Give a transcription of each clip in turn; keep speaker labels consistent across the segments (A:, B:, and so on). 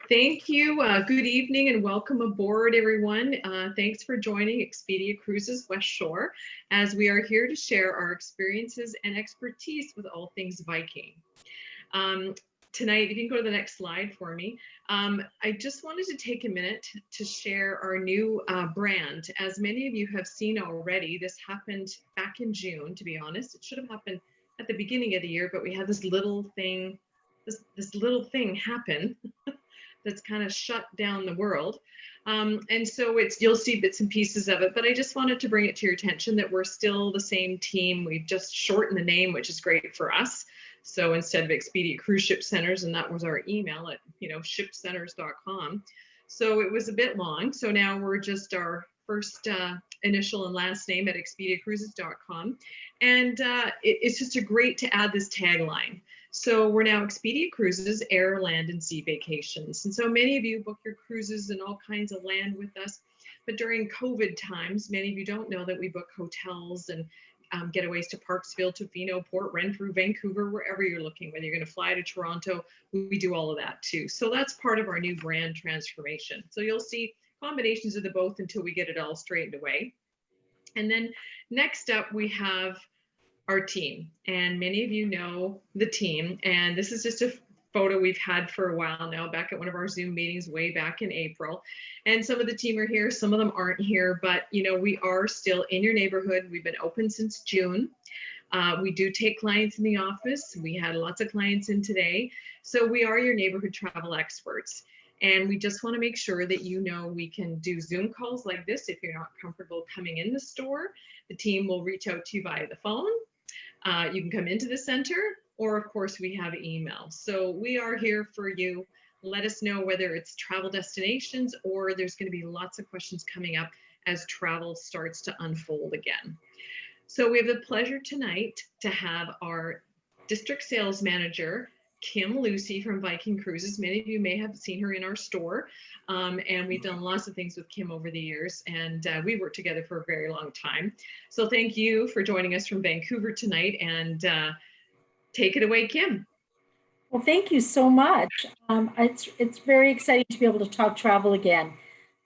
A: Thank you. Good evening and welcome aboard, everyone. Thanks for joining Expedia Cruises West Shore as we are here to share our experiences and expertise with all things Viking. Um, Tonight, if you can go to the next slide for me, I just wanted to take a minute to share our new brand. As many of you have seen already, this happened back in June, to be honest. It should have happened at the beginning of the year, but we had this little thing happen that's kind of shut down the world. And so you'll see bits and pieces of it, but I just wanted to bring it to your attention that we're still the same team. We've just shortened the name, which is great for us. So instead of Expedia Cruise Ship Centers, and that was our email at shipcenters.com. So it was a bit long. So now we're just our first initial and last name at expediacruises.com. And it's just great to add this tagline. So we're now Expedia Cruises, air, land, and sea vacations. And so many of you book your cruises and all kinds of land with us. But during COVID times, many of you don't know that we book hotels and getaways to Parksville, Tofino, Port Renfrew, Vancouver, wherever you're looking, whether you're going to fly to Toronto, we do all of that too. So that's part of our new brand transformation. So you'll see combinations of the both until we get it all straightened away. And then next up, we have our team, and many of you know the team, and this is just a photo we've had for a while now, back at one of our Zoom meetings way back in April. And some of the team are here, some of them aren't here, but we are still in your neighborhood. We've been open since June. We do take clients in the office. We had lots of clients in today. So we are your neighborhood travel experts. And we just want to make sure that we can do Zoom calls like this. If you're not comfortable coming in the store, the team will reach out to you via the phone. You can come into the center, or of course we have email. So we are here for you. Let us know whether it's travel destinations or there's going to be lots of questions coming up as travel starts to unfold again. So we have the pleasure tonight to have our district sales manager, Kim Lucy from Viking Cruises. Many of you may have seen her in our store, and we've done lots of things with Kim over the years, and we worked together for a very long time. So thank you for joining us from Vancouver tonight, and take it away, Kim.
B: Well, thank you so much. It's very exciting to be able to talk travel again.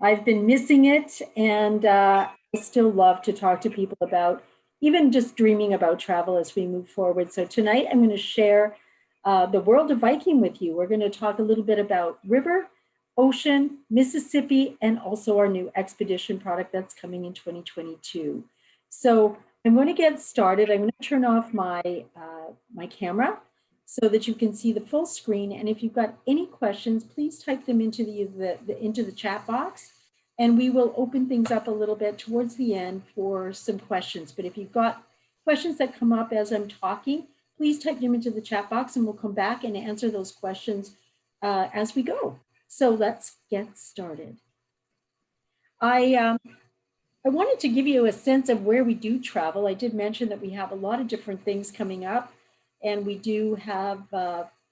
B: I've been missing it, and I still love to talk to people about even just dreaming about travel as we move forward. So tonight I'm going to share the world of Viking with you. We're going to talk a little bit about river, ocean, Mississippi, and also our new expedition product that's coming in 2022. So I'm going to get started. I'm going to turn off my camera so that you can see the full screen. And if you've got any questions, please type them into the chat box, and we will open things up a little bit towards the end for some questions. But if you've got questions that come up as I'm talking, please type them into the chat box and we'll come back and answer those questions as we go. So let's get started. I wanted to give you a sense of where we do travel. I did mention that we have a lot of different things coming up, and we do have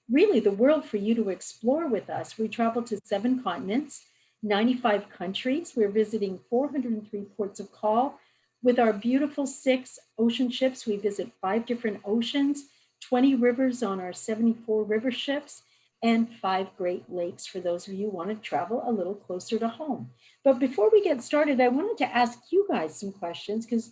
B: really the world for you to explore with us. We travel to 7 continents, 95 countries. We're visiting 403 ports of call. With our beautiful 6 ocean ships, we visit 5 different oceans, 20 rivers on our 74 river ships, and 5 Great Lakes for those of you who want to travel a little closer to home. But before we get started, I wanted to ask you guys some questions, because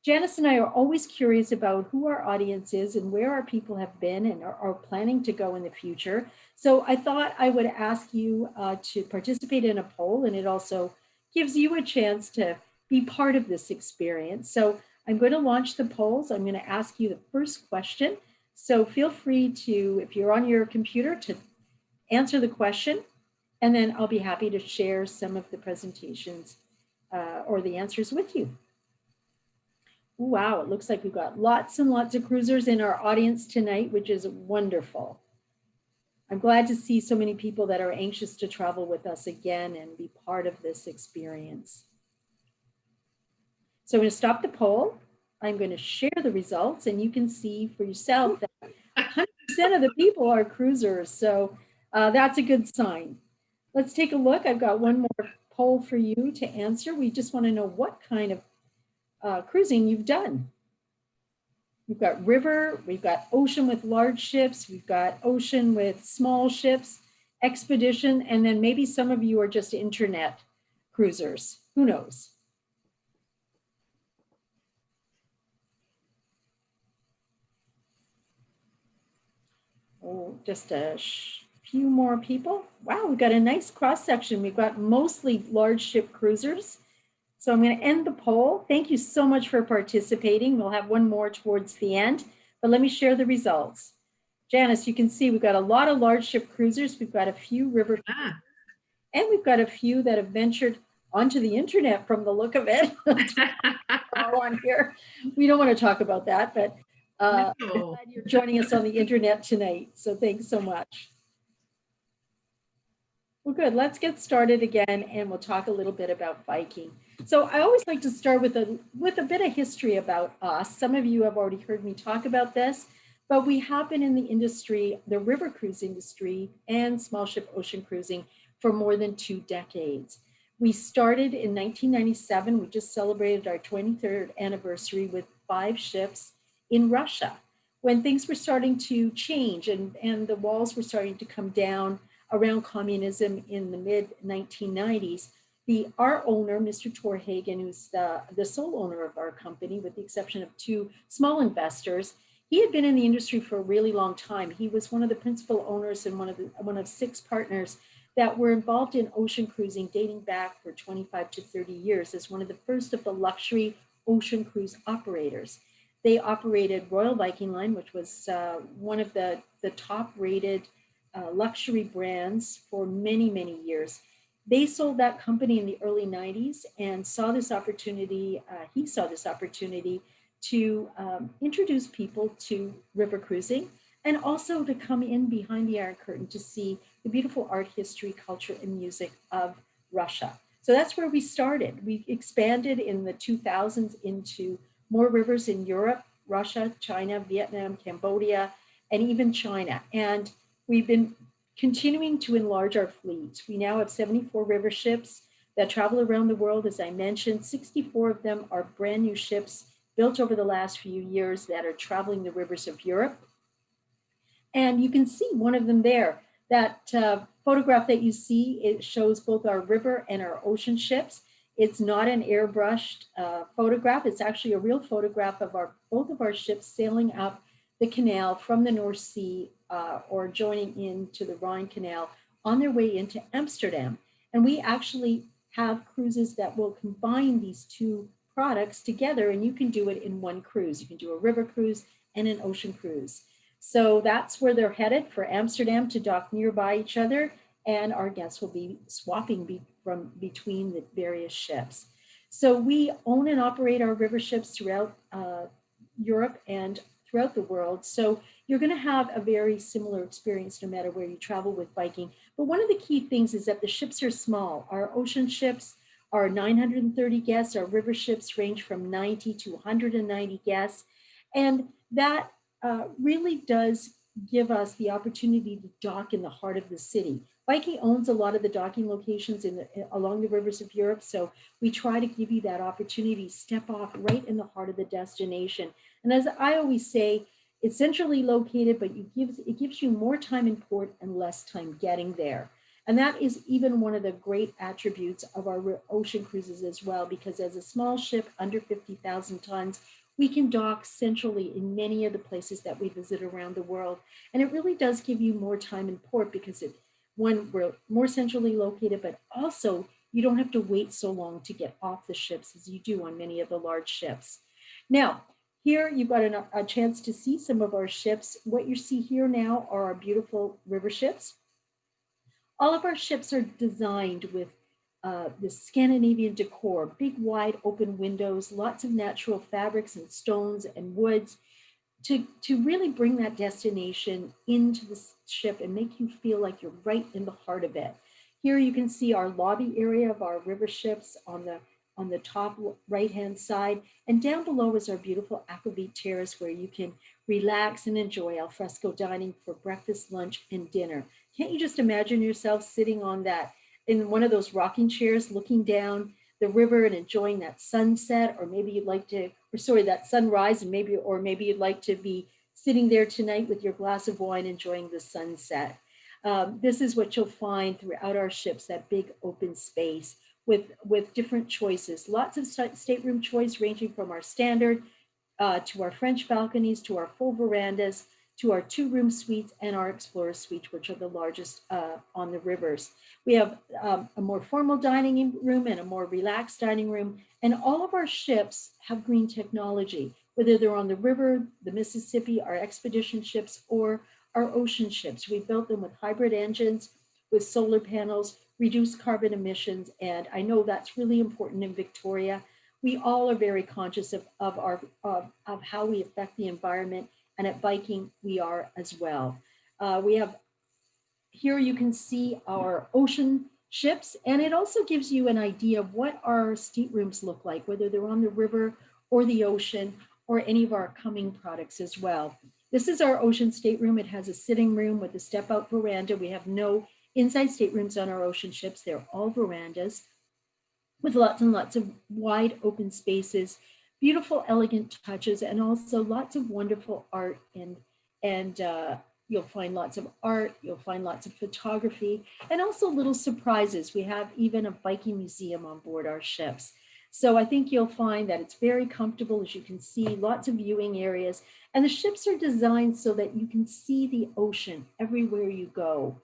B: Janice and I are always curious about who our audience is and where our people have been and are planning to go in the future. So I thought I would ask you to participate in a poll, and it also gives you a chance to be part of this experience. So I'm going to launch the polls. I'm going to ask you the first question. So feel free to, if you're on your computer, to answer the question, and then I'll be happy to share some of the presentations or the answers with you. Wow, it looks like we've got lots and lots of cruisers in our audience tonight, which is wonderful. I'm glad to see so many people that are anxious to travel with us again and be part of this experience. So I'm going to stop the poll. I'm going to share the results, and you can see for yourself that 100% of the people are cruisers. So that's a good sign. Let's take a look. I've got one more poll for you to answer. We just want to know what kind of cruising you've done. We've got river, we've got ocean with large ships, we've got ocean with small ships, expedition, and then maybe some of you are just internet cruisers. Who knows? Oh, just a few more people. Wow, we've got a nice cross section. We've got mostly large ship cruisers. So I'm going to end the poll. Thank you so much for participating. We'll have one more towards the end, but let me share the results. Janice, you can see we've got a lot of large ship cruisers. We've got a few river, and we've got a few that have ventured onto the internet from the look of it. All on here. We don't want to talk about that, but I'm glad you're joining us on the internet tonight. So thanks so much. Well, good. Let's get started again, and we'll talk a little bit about Viking. So I always like to start with a bit of history about us. Some of you have already heard me talk about this, but we have been in the industry, the river cruise industry and small ship ocean cruising for more than 2 decades. We started in 1997. We just celebrated our 23rd anniversary with 5 ships in Russia when things were starting to change and the walls were starting to come down around communism in the mid 1990s. Our owner, Mr. Torhagen, who's the sole owner of our company, with the exception of 2 small investors, he had been in the industry for a really long time. He was one of the principal owners and one of 6 partners that were involved in ocean cruising dating back for 25 to 30 years as one of the first of the luxury ocean cruise operators. They operated Royal Viking Line, which was one of the top rated luxury brands for many, many years. They sold that company in the early 90s and saw this opportunity. He saw this opportunity to introduce people to river cruising and also to come in behind the Iron Curtain to see the beautiful art, history, culture, and music of Russia. So that's where we started. We expanded in the 2000s into more rivers in Europe, Russia, China, Vietnam, Cambodia, and even China. And we've been continuing to enlarge our fleet. We now have 74 river ships that travel around the world. As I mentioned, 64 of them are brand new ships built over the last few years that are traveling the rivers of Europe. And you can see one of them there. That photograph that you see, it shows both our river and our ocean ships. It's not an airbrushed photograph. It's actually a real photograph of both of our ships sailing up the canal from the North Sea or joining into the Rhine Canal on their way into Amsterdam. And we actually have cruises that will combine these 2 products together, and you can do it in one cruise. You can do a river cruise and an ocean cruise. So that's where they're headed, for Amsterdam to dock nearby each other, and our guests will be swapping from between the various ships. So we own and operate our river ships throughout Europe and throughout the world. So you're going to have a very similar experience no matter where you travel with Viking. But one of the key things is that the ships are small. Our ocean ships are 930 guests. Our river ships range from 90 to 190 guests. And that really does give us the opportunity to dock in the heart of the city. Viking owns a lot of the docking locations along the rivers of Europe, so we try to give you that opportunity to step off right in the heart of the destination. And as I always say, it's centrally located, but it gives you more time in port and less time getting there. And that is even one of the great attributes of our ocean cruises as well, because as a small ship under 50,000 tons, we can dock centrally in many of the places that we visit around the world. And it really does give you more time in port because we're more centrally located, but also you don't have to wait so long to get off the ships as you do on many of the large ships. Now, here you've got a chance to see some of our ships. What you see here now are our beautiful river ships. All of our ships are designed with the Scandinavian decor, big wide open windows, lots of natural fabrics and stones and woods to really bring that destination into the ship and make you feel like you're right in the heart of it. Here you can see our lobby area of our river ships on the top right-hand side, and down below is our beautiful Aquavit terrace where you can relax and enjoy al fresco dining for breakfast, lunch, and dinner. Can't you just imagine yourself sitting on that in one of those rocking chairs, looking down the river and enjoying that sunset? Or maybe you'd like to or sorry, that sunrise, and maybe you'd like to be sitting there tonight with your glass of wine enjoying the sunset. This is what you'll find throughout our ships, that big open space with different choices, lots of stateroom choice ranging from our standard to our French balconies, to our full verandas, to our two-room suites and our Explorer suites, which are the largest on the rivers. We have a more formal dining room and a more relaxed dining room, and all of our ships have green technology, whether they're on the river, the Mississippi, our expedition ships, or our ocean ships. We built them with hybrid engines, with solar panels, reduced carbon emissions, and I know that's really important in Victoria. We all are very conscious of how we affect the environment, and at Viking we are as well. We have here you can see our ocean ships, and it also gives you an idea of what our staterooms look like, whether they're on the river or the ocean or any of our coming products as well. This is our ocean stateroom. It has a sitting room with a step out veranda. We have no inside staterooms on our ocean ships. They're all verandas with lots and lots of wide open spaces, beautiful, elegant touches, and also lots of wonderful art. And you'll find lots of art, you'll find lots of photography, and also little surprises. We have even a Viking museum on board our ships. So I think you'll find that it's very comfortable. As you can see, lots of viewing areas, and the ships are designed so that you can see the ocean everywhere you go.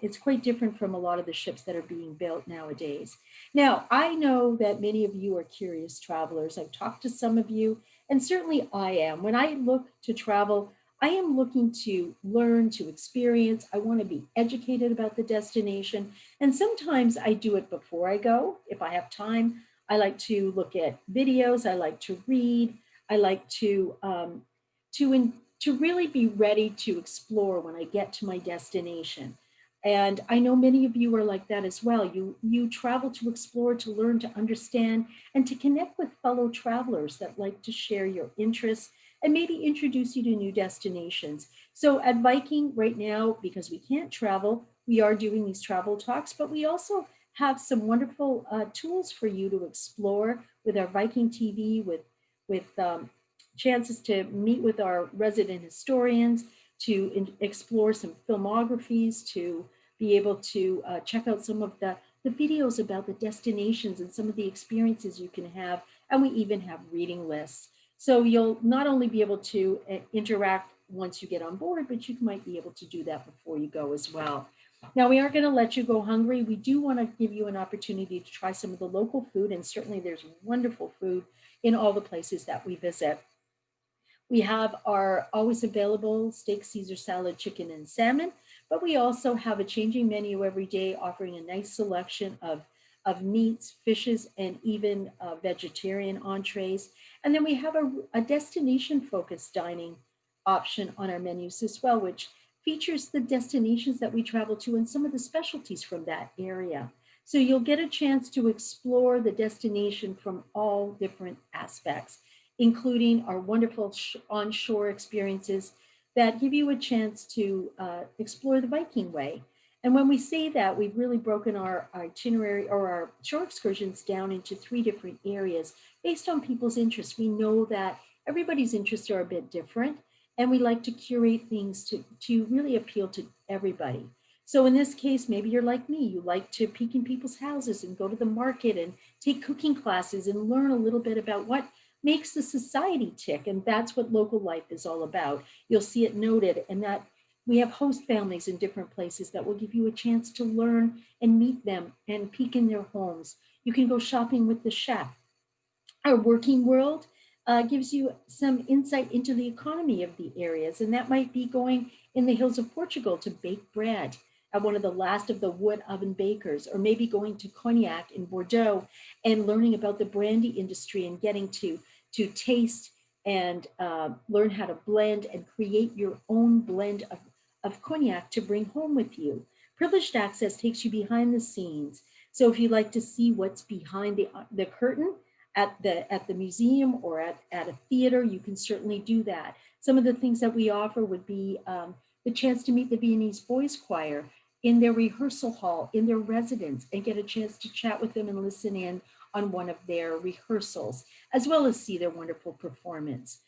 B: It's quite different from a lot of the ships that are being built nowadays. Now, I know that many of you are curious travelers. I've talked to some of you, and certainly I am. When I look to travel, I am looking to learn, to experience. I want to be educated about the destination. And sometimes I do it before I go. If I have time, I like to look at videos. I like to read. I like to really be ready to explore when I get to my destination. And I know many of you are like that as well. You travel to explore, to learn, to understand, and to connect with fellow travelers that like to share your interests and maybe introduce you to new destinations. So at Viking right now, because we can't travel, we are doing these travel talks, but we also have some wonderful tools for you to explore with our Viking TV, with chances to meet with our resident historians, to explore some filmographies, to be able to check out some of the videos about the destinations and some of the experiences you can have. And we even have reading lists. So you'll not only be able to interact once you get on board, but you might be able to do that before you go as well. Now, we aren't going to let you go hungry. We do want to give you an opportunity to try some of the local food, and certainly there's wonderful food in all the places that we visit. We have our always available steak, Caesar salad, chicken, and salmon, but we also have a changing menu every day offering a nice selection of meats, fishes, and even vegetarian entrees. And then we have a destination-focused dining option on our menus as well, which features the destinations that we travel to and some of the specialties from that area. So you'll get a chance to explore the destination from all different aspects, including our wonderful onshore experiences that give you a chance to explore the Viking way. And when we say that, we've really broken our itinerary or our shore excursions down into 3 different areas based on people's interests. We know that everybody's interests are a bit different, and we like to curate things to really appeal to everybody. So in this case, maybe you're like me, you like to peek in people's houses and go to the market and take cooking classes and learn a little bit about what makes the society tick. And that's what local life is all about. You'll see it noted, and that we have host families in different places that will give you a chance to learn and meet them and peek in their homes. You can go shopping with the chef. Our working world gives you some insight into the economy of the areas, and that might be going in the hills of Portugal to bake bread at one of the last of the wood oven bakers, or maybe going to Cognac in Bordeaux and learning about the brandy industry and getting to taste and learn how to blend and create your own blend of Cognac to bring home with you. Privileged access takes you behind the scenes. So if you'd like to see what's behind the curtain at the museum or at a theater, you can certainly do that. Some of the things that we offer would be the chance to meet the Viennese Boys Choir in their rehearsal hall, in their residence, and get a chance to chat with them and listen in on one of their rehearsals, as well as see their wonderful performance.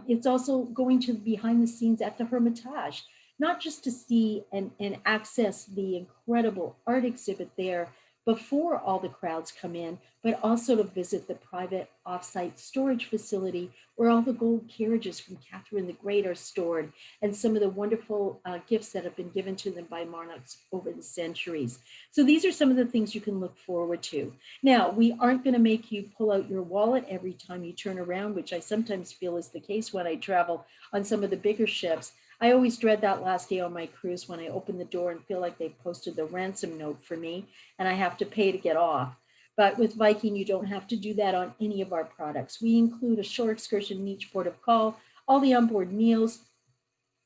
B: It's also going to behind the scenes at the Hermitage, not just to see and access the incredible art exhibit there before all the crowds come in, but also to visit the private offsite storage facility where all the gold carriages from Catherine the Great are stored and some of the wonderful gifts that have been given to them by monarchs over the centuries. So these are some of the things you can look forward to. Now, we aren't going to make you pull out your wallet every time you turn around, which I sometimes feel is the case when I travel on some of the bigger ships. I always dread that last day on my cruise when I open the door and feel like they posted the ransom note for me and I have to pay to get off. But with Viking, you don't have to do that on any of our products. We include a shore excursion in each port of call, all the onboard meals,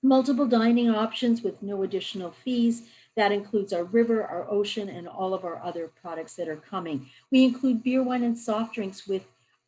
B: multiple dining options with no additional fees. That includes our river, our ocean, and all of our other products that are coming. We include beer, wine, and soft drinks with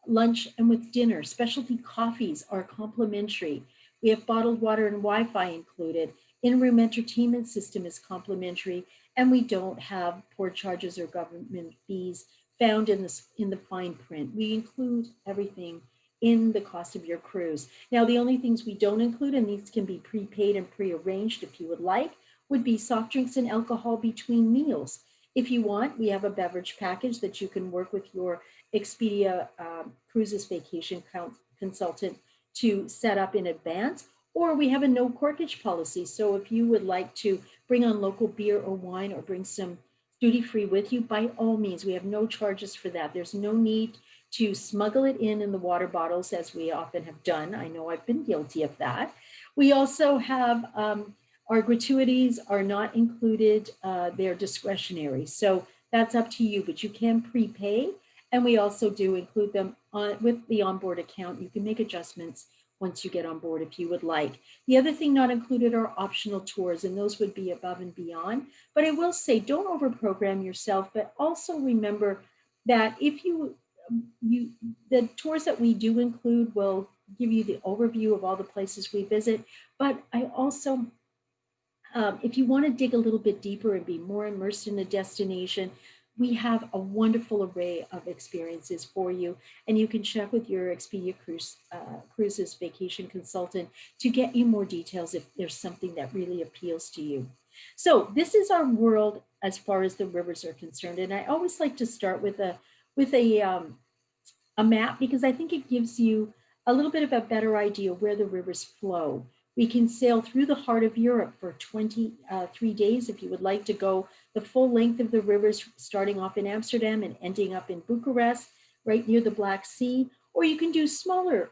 B: lunch and with dinner. Specialty coffees are complimentary. We have bottled water and Wi-Fi included. In-room entertainment system is complimentary, and we don't have port charges or government fees found in the fine print. We include everything in the cost of your cruise. Now, the only things we don't include, and these can be prepaid and prearranged if you would like, would be soft drinks and alcohol between meals. If you want, we have a beverage package that you can work with your Expedia Cruises Vacation consultant to set up in advance, or we have a no corkage policy. So if you would like to bring on local beer or wine or bring some duty free with you, by all means, we have no charges for that. There's no need to smuggle it in the water bottles as we often have done. I know I've been guilty of that. We also have our gratuities are not included, they're discretionary. So that's up to you, but you can prepay. And we also do include them with the onboard account. You can make adjustments once you get on board if you would like. The other thing not included are optional tours, and those would be above and beyond. But I will say, don't overprogram yourself, but also remember that if the tours that we do include will give you the overview of all the places we visit. But I also, if you want to dig a little bit deeper and be more immersed in a destination, we have a wonderful array of experiences for you. And you can check with your Expedia Cruises vacation consultant to get you more details if there's something that really appeals to you. So this is our world as far as the rivers are concerned. And I always like to start with a map because I think it gives you a little bit of a better idea where the rivers flow. We can sail through the heart of Europe for 23 days if you would like to go the full length of the rivers, starting off in Amsterdam and ending up in Bucharest, right near the Black Sea, or you can do smaller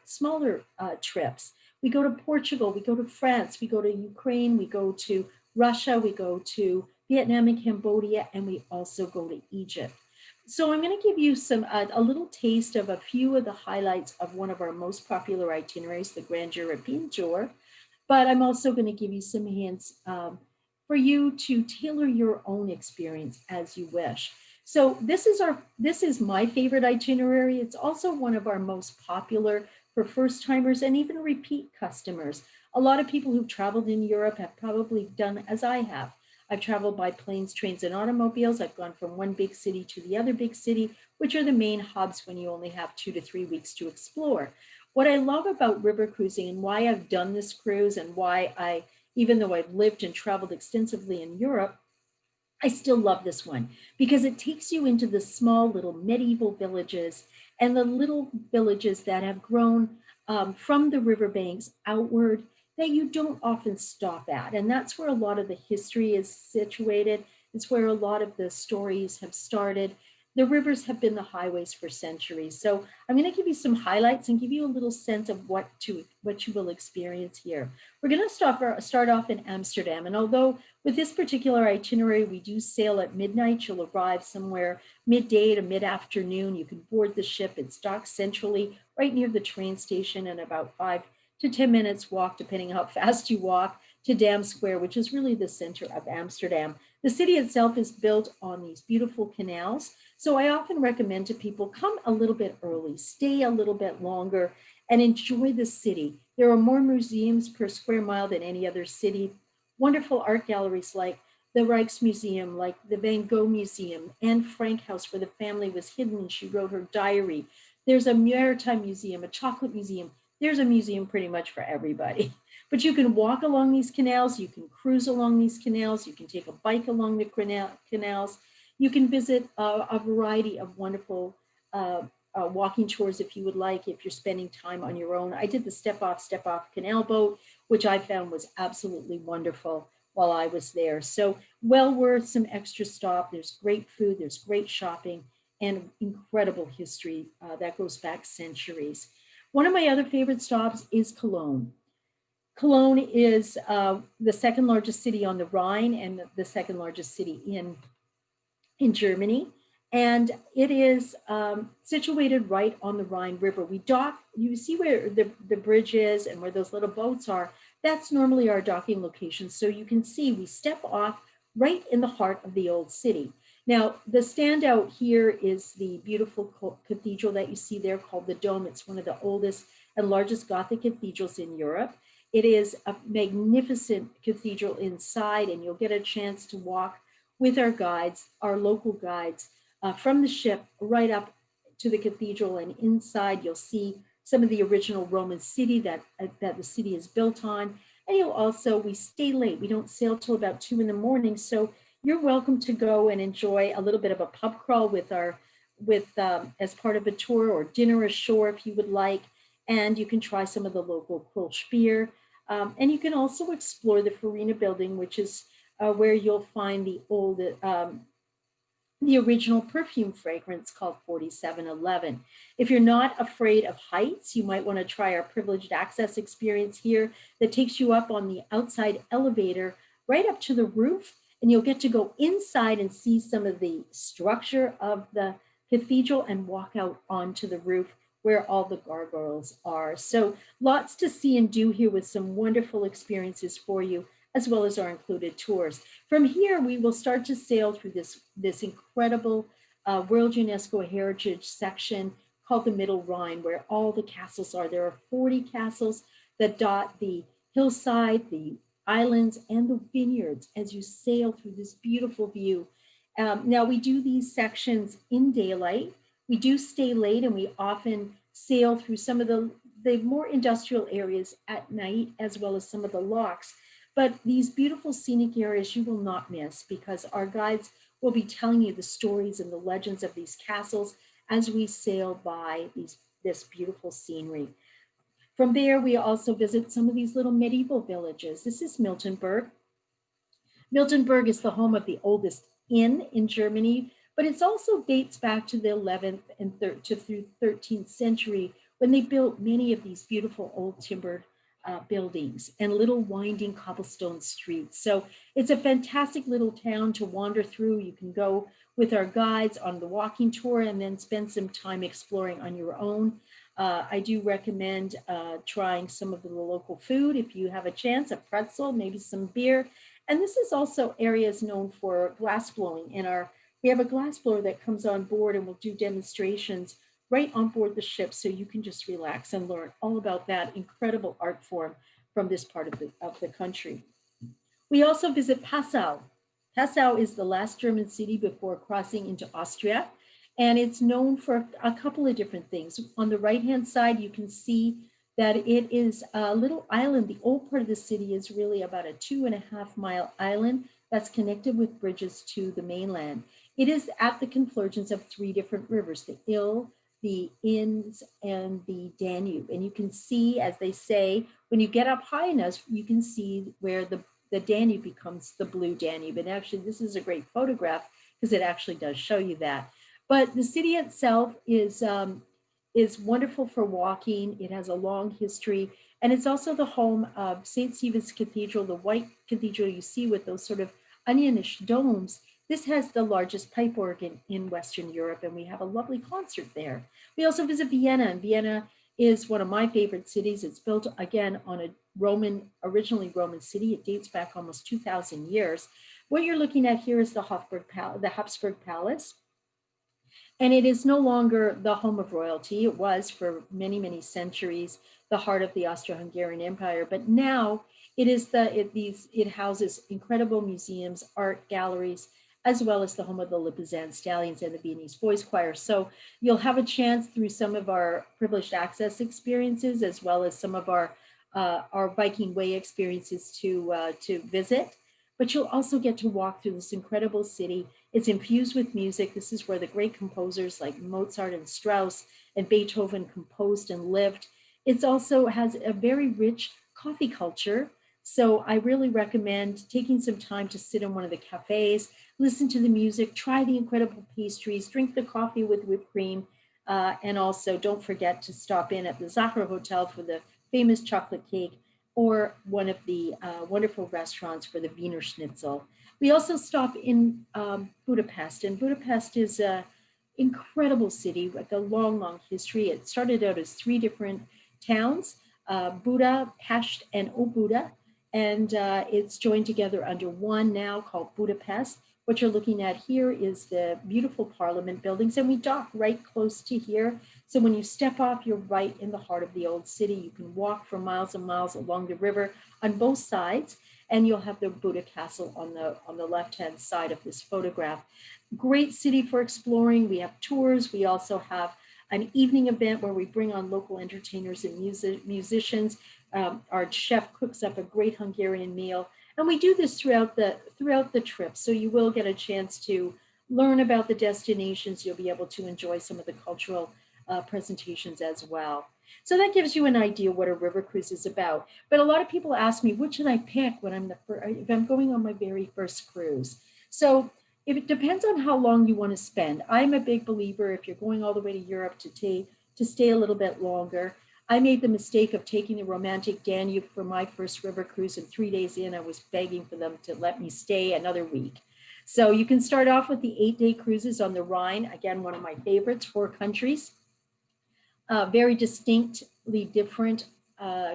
B: trips. We go to Portugal, we go to France, we go to Ukraine, we go to Russia, we go to Vietnam and Cambodia, and we also go to Egypt. So I'm going to give you a little taste of a few of the highlights of one of our most popular itineraries, the Grand European Tour. But I'm also going to give you some hints for you to tailor your own experience as you wish. So this is my favorite itinerary. It's also one of our most popular for first timers and even repeat customers. A lot of people who've traveled in Europe have probably done as I have. I've traveled by planes, trains, and automobiles. I've gone from one big city to the other big city, which are the main hubs when you only have 2 to 3 weeks to explore. What I love about river cruising and why I've done this cruise and why even though I've lived and traveled extensively in Europe, I still love this one because it takes you into the small little medieval villages and the little villages that have grown from the riverbanks outward that you don't often stop at. And that's where a lot of the history is situated. It's where a lot of the stories have started. The rivers have been the highways for centuries. So I'm going to give you some highlights and give you a little sense of what you will experience here. We're going to start off in Amsterdam. And although with this particular itinerary, we do sail at midnight, you'll arrive somewhere midday to mid-afternoon. You can board the ship. It's docked centrally right near the train station and about 5 to 10 minutes walk, depending how fast you walk, to Dam Square, which is really the center of Amsterdam. The city itself is built on these beautiful canals. So I often recommend to people, come a little bit early, stay a little bit longer, and enjoy the city. There are more museums per square mile than any other city. Wonderful art galleries like the Rijksmuseum, like the Van Gogh Museum, Anne Frank House, where the family was hidden and she wrote her diary. There's a maritime museum, a chocolate museum. There's a museum pretty much for everybody. But you can walk along these canals, you can cruise along these canals, you can take a bike along the canals, you can visit a variety of wonderful uh, walking tours if you would like, if you're spending time on your own. I did the step off canal boat, which I found was absolutely wonderful while I was there. So well worth some extra stop. There's great food, there's great shopping, and incredible history that goes back centuries. One of my other favorite stops is Cologne. Cologne is the second largest city on the Rhine and the second largest city in Germany. And it is situated right on the Rhine River. We dock, you see where the bridge is and where those little boats are. That's normally our docking location. So you can see we step off right in the heart of the old city. Now, the standout here is the beautiful cathedral that you see there called the Dome. It's one of the oldest and largest Gothic cathedrals in Europe. It is a magnificent cathedral inside, and you'll get a chance to walk with our guides, our local guides, from the ship right up to the cathedral. And inside, you'll see some of the original Roman city that the city is built on. And you'll also, we stay late. We don't sail till about 2 in the morning. So you're welcome to go and enjoy a little bit of a pub crawl as part of a tour, or dinner ashore if you would like. And you can try some of the local Kolsch beer. And you can also explore the Farina building, which is where you'll find the original perfume fragrance called 4711. If you're not afraid of heights, you might want to try our privileged access experience here that takes you up on the outside elevator right up to the roof, and you'll get to go inside and see some of the structure of the cathedral and walk out onto the roof where all the gargoyles are. So lots to see and do here with some wonderful experiences for you, as well as our included tours. From here, we will start to sail through this incredible World UNESCO Heritage section called the Middle Rhine, where all the castles are. There are 40 castles that dot the hillside, the islands, and the vineyards as you sail through this beautiful view. Now, we do these sections in daylight. We do stay late, and we often sail through some of the more industrial areas at night, as well as some of the locks. But these beautiful scenic areas you will not miss, because our guides will be telling you the stories and the legends of these castles as we sail by this beautiful scenery. From there, we also visit some of these little medieval villages. This is Miltenberg. Miltenberg is the home of the oldest inn in Germany, but it also dates back to the 11th and through 13th century, when they built many of these beautiful old timbered buildings and little winding cobblestone streets. So it's a fantastic little town to wander through. You can go with our guides on the walking tour and then spend some time exploring on your own. I do recommend trying some of the local food if you have a chance, a pretzel, maybe some beer. And this is also areas known for glass blowing. We have a glass blower that comes on board and will do demonstrations right on board the ship, so you can just relax and learn all about that incredible art form from this part of the country. We also visit Passau. Passau is the last German city before crossing into Austria, and it's known for a couple of different things. On the right-hand side, you can see that it is a little island. The old part of the city is really about a 2.5-mile island that's connected with bridges to the mainland. It is at the confluence of 3 different rivers, the Ill, the Inns, and the Danube. And you can see, as they say, when you get up high enough, you can see where the Danube becomes the blue Danube. And actually, this is a great photograph because it actually does show you that. But the city itself is wonderful for walking. It has a long history, and it's also the home of St. Stephen's Cathedral, the white cathedral you see with those sort of onionish domes. This has the largest pipe organ in Western Europe, and we have a lovely concert there. We also visit Vienna, and Vienna is one of my favorite cities. It's built again on a originally Roman city. It dates back almost 2,000 years. What you're looking at here is the Habsburg Palace. And it is no longer the home of royalty. It was for many, many centuries the heart of the Austro-Hungarian Empire, but now It houses incredible museums, art galleries, as well as the home of the Le Pizan Stallions and the Viennese Voice Choir. So you'll have a chance through some of our privileged access experiences, as well as some of our Viking Way experiences to visit. But you'll also get to walk through this incredible city. It's infused with music. This is where the great composers like Mozart and Strauss and Beethoven composed and lived. It also has a very rich coffee culture. So I really recommend taking some time to sit in one of the cafes, listen to the music, try the incredible pastries, drink the coffee with whipped cream, and also don't forget to stop in at the Zachar Hotel for the famous chocolate cake or one of the wonderful restaurants for the Wiener Schnitzel. We also stop in Budapest, and Budapest is an incredible city with a long, long history. It started out as three different towns, Buda, Pest, and Óbuda, and it's joined together under one now called Budapest. What you're looking at here is the beautiful Parliament buildings, and we dock right close to here. So when you step off, you're right in the heart of the old city. You can walk for miles and miles along the river on both sides, and you'll have the Buda Castle on the left-hand side of this photograph. Great city for exploring. We have tours. We also have an evening event where we bring on local entertainers and musicians. Our chef cooks up a great Hungarian meal, and we do this throughout the trip. So you will get a chance to learn about the destinations. You'll be able to enjoy some of the cultural presentations as well. So that gives you an idea what a river cruise is about. But a lot of people ask me, what should I pick when if I'm going on my very first cruise? So if it depends on how long you want to spend. I'm a big believer if you're going all the way to Europe to stay a little bit longer. I made the mistake of taking the romantic Danube for my first river cruise, and 3 days in, I was begging for them to let me stay another week. So you can start off with the 8-day cruises on the Rhine. Again, one of my favorites, 4 countries, very distinctly different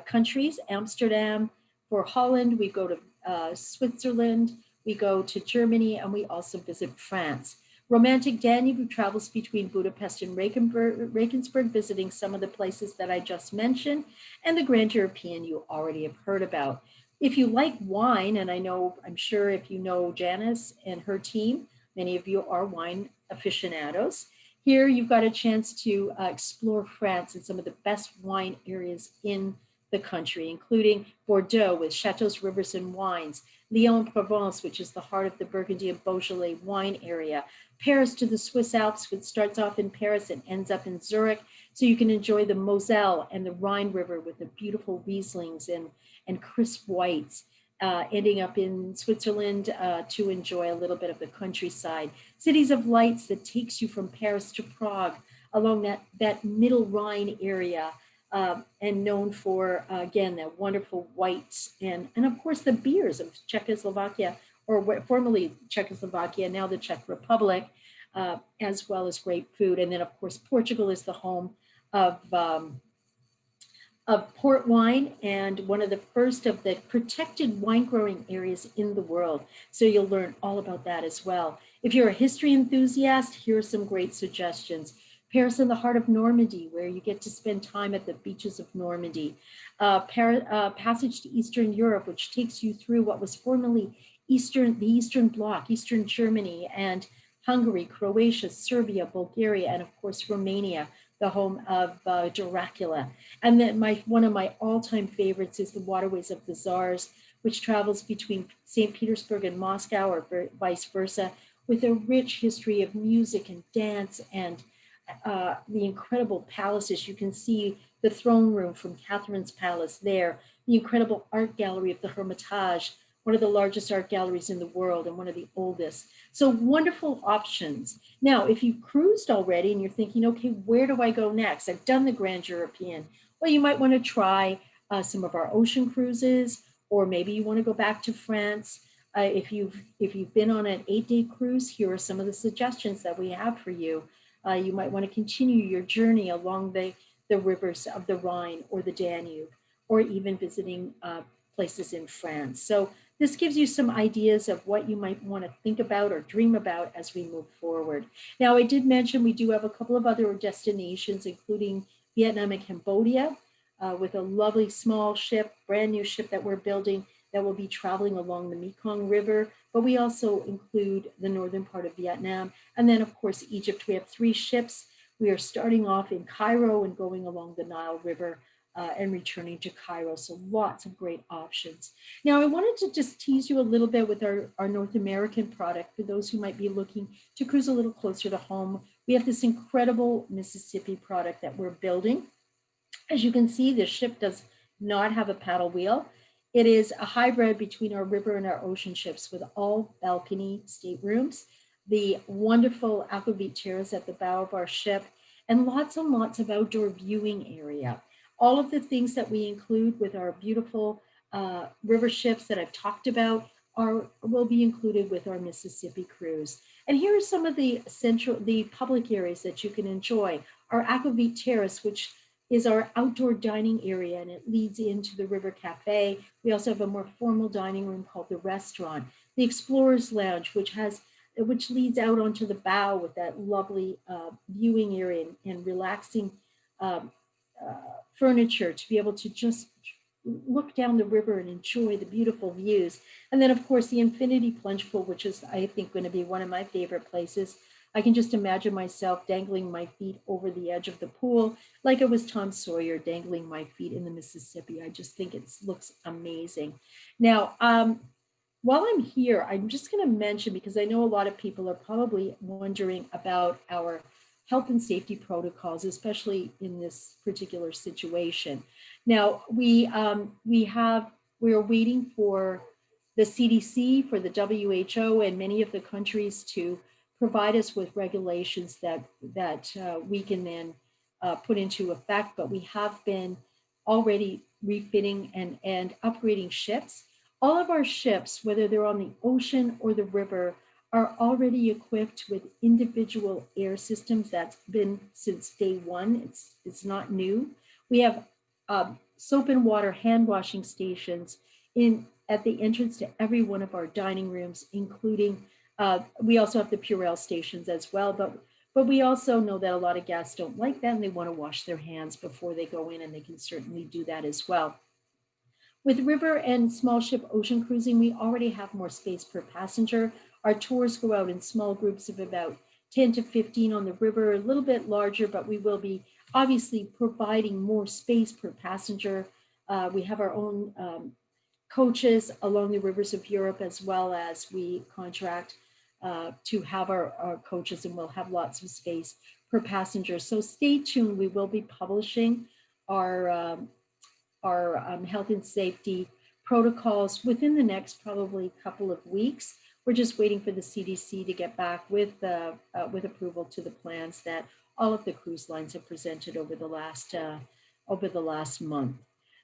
B: countries. Amsterdam, for Holland, we go to Switzerland, we go to Germany, and we also visit France. Romantic Danube travels between Budapest and Regensburg, visiting some of the places that I just mentioned, and the Grand European you already have heard about. If you like wine, and I'm sure if you know Janice and her team, many of you are wine aficionados. Here you've got a chance to explore France and some of the best wine areas in the country, including Bordeaux with chateaus, rivers, and wines, Lyon, Provence, which is the heart of the Burgundy and Beaujolais wine area, Paris to the Swiss Alps, which starts off in Paris and ends up in Zurich. So you can enjoy the Moselle and the Rhine River with the beautiful Rieslings and crisp whites. Ending up in Switzerland to enjoy a little bit of the countryside. Cities of Lights that takes you from Paris to Prague along that middle Rhine area, and known for, again, that wonderful whites and of course the beers of Czechoslovakia, or formerly Czechoslovakia, now the Czech Republic, as well as great food. And then of course, Portugal is the home of port wine and one of the first of the protected wine growing areas in the world. So you'll learn all about that as well. If you're a history enthusiast, here are some great suggestions. Paris in the heart of Normandy, where you get to spend time at the beaches of Normandy. Passage to Eastern Europe, which takes you through what was formerly the Eastern Bloc, Eastern Germany and Hungary, Croatia, Serbia, Bulgaria, and of course, Romania, the home of Dracula. And then one of my all-time favorites is the Waterways of the Tsars, which travels between St. Petersburg and Moscow, or vice versa, with a rich history of music and dance and the incredible palaces. You can see the throne room from Catherine's Palace there, the incredible art gallery of the Hermitage, one of the largest art galleries in the world and one of the oldest. So wonderful options. Now, if you've cruised already and you're thinking, okay, where do I go next? I've done the Grand European. Well, you might want to try some of our ocean cruises, or maybe you want to go back to France. If you've been on an 8-day cruise, here are some of the suggestions that we have for you. You might want to continue your journey along the rivers of the Rhine or the Danube, or even visiting places in France. So this gives you some ideas of what you might want to think about or dream about as we move forward. Now, I did mention we do have a couple of other destinations, including Vietnam and Cambodia. with a lovely small ship, brand new ship that we're building that will be traveling along the Mekong River. But we also include the northern part of Vietnam. And then, of course, Egypt. We have 3 ships. We are starting off in Cairo and going along the Nile River and returning to Cairo. So lots of great options. Now, I wanted to just tease you a little bit with our North American product for those who might be looking to cruise a little closer to home. We have this incredible Mississippi product that we're building. As you can see, this ship does not have a paddle wheel. It is a hybrid between our river and our ocean ships with all balcony staterooms, the wonderful aquavit chairs at the bow of our ship, and lots of outdoor viewing area. All of the things that we include with our beautiful river ships that I've talked about will be included with our Mississippi cruise. And here are some of the public areas that you can enjoy. Our aquavit terrace, which is our outdoor dining area, and it leads into the River Cafe. We also have a more formal dining room called the restaurant. The Explorers Lounge, which leads out onto the bow with that lovely viewing area and relaxing um, furniture to be able to just look down the river and enjoy the beautiful views. And then, of course, the Infinity Plunge Pool, which is, I think, going to be one of my favorite places. I can just imagine myself dangling my feet over the edge of the pool like it was Tom Sawyer dangling my feet in the Mississippi. I just think it looks amazing. Now, while I'm here, I'm just going to mention, because I know a lot of people are probably wondering about our health and safety protocols, especially in this particular situation. Now, we are waiting for the CDC, for the WHO, and many of the countries to provide us with regulations that we can then put into effect. But we have been already refitting and upgrading ships. All of our ships, whether they're on the ocean or the river, are already equipped with individual air systems. That's been since day one. It's not new. We have soap and water hand washing stations at the entrance to every one of our dining rooms, including we also have the Purell stations as well. But we also know that a lot of guests don't like that and they want to wash their hands before they go in, and they can certainly do that as well. With river and small ship ocean cruising, we already have more space per passenger. Our tours go out in small groups of about 10 to 15 on the river, a little bit larger, but we will be obviously providing more space per passenger. We have our own coaches along the rivers of Europe, as well as we contract to have our coaches, and we'll have lots of space per passenger. So stay tuned. We will be publishing our health and safety protocols within the next probably couple of weeks. We're just waiting for the CDC to get back with approval to the plans that all of the cruise lines have presented over the last month.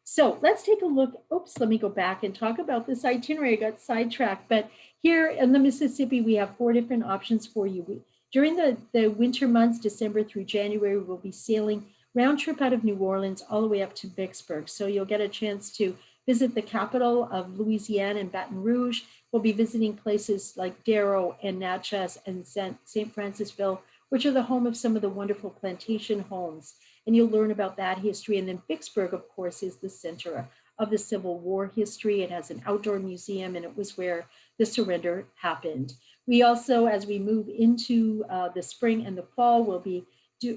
B: So let's take a look. Oops, let me go back and talk about this itinerary. I got sidetracked, but here in the Mississippi, we have 4 different options for you. During the winter months, December through January, we'll be sailing round trip out of New Orleans all the way up to Vicksburg. So you'll get a chance to visit the capital of Louisiana and Baton Rouge. We'll be visiting places like Darrow and Natchez and St. Francisville, which are the home of some of the wonderful plantation homes. And you'll learn about that history. And then Vicksburg, of course, is the center of the Civil War history. It has an outdoor museum, and it was where the surrender happened. We also, as we move into the spring and the fall, will be